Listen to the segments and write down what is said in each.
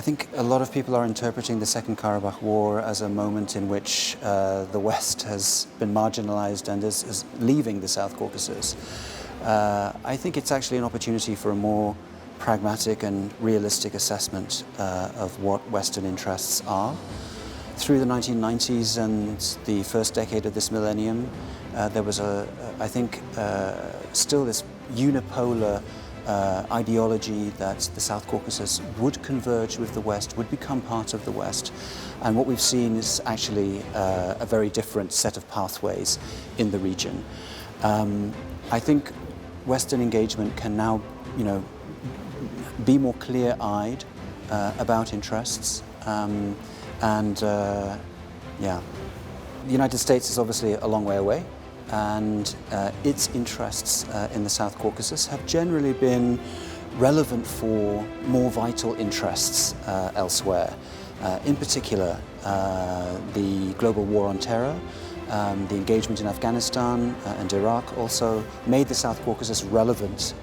I think a lot of people are interpreting the Second Karabakh War as a moment in which the West has been marginalized and is leaving the South Caucasus. I think it's actually an opportunity for a more pragmatic and realistic assessment of what Western interests are. Through the 1990s and the first decade of this millennium, there was I think, still this unipolar ideology that the South Caucasus would converge with the West, would become part of the West. And what we've seen is actually a very different set of pathways in the region. I think Western engagement can now, be more clear-eyed about interests. The United States is obviously a long way away, and its interests in the South Caucasus have generally been relevant for more vital interests elsewhere. In particular, the global war on terror, the engagement in Afghanistan and Iraq also made the South Caucasus relevant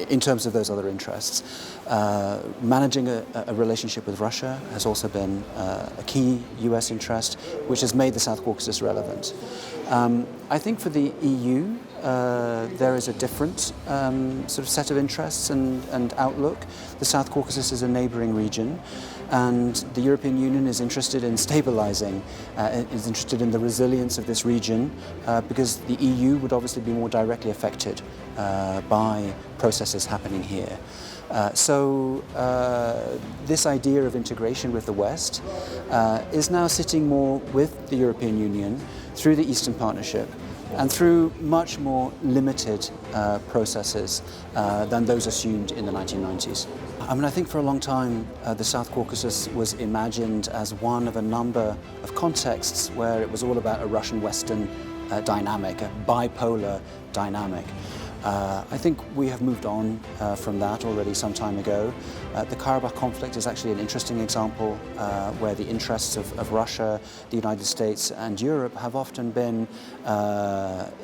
in terms of those other interests. Managing a relationship with Russia has also been a key US interest, which has made the South Caucasus relevant. I think for the EU, there is a different sort of set of interests and outlook. The South Caucasus is a neighboring region, and the European Union is interested in stabilizing, is interested in the resilience of this region, because the EU would obviously be more directly affected by processes happening here. So this idea of integration with the West is now sitting more with the European Union through the Eastern Partnership and through much more limited processes than those assumed in the 1990s. I think for a long time the South Caucasus was imagined as one of a number of contexts where it was all about a Russian-Western dynamic, a bipolar dynamic. I think we have moved on from that already some time ago. The Karabakh conflict is actually an interesting example where the interests of Russia, the United States and Europe have often been,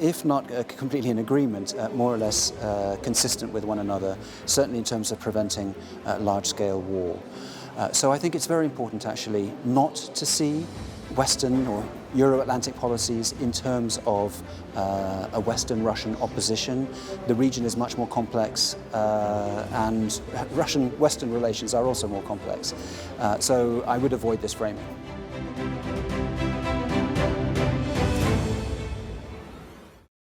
if not completely in agreement, more or less consistent with one another, certainly in terms of preventing large-scale war. So I think it's very important actually not to see Western or Euro-Atlantic policies in terms of a Western-Russian opposition. The region is much more complex, and Russian-Western relations are also more complex. So I would avoid this framing.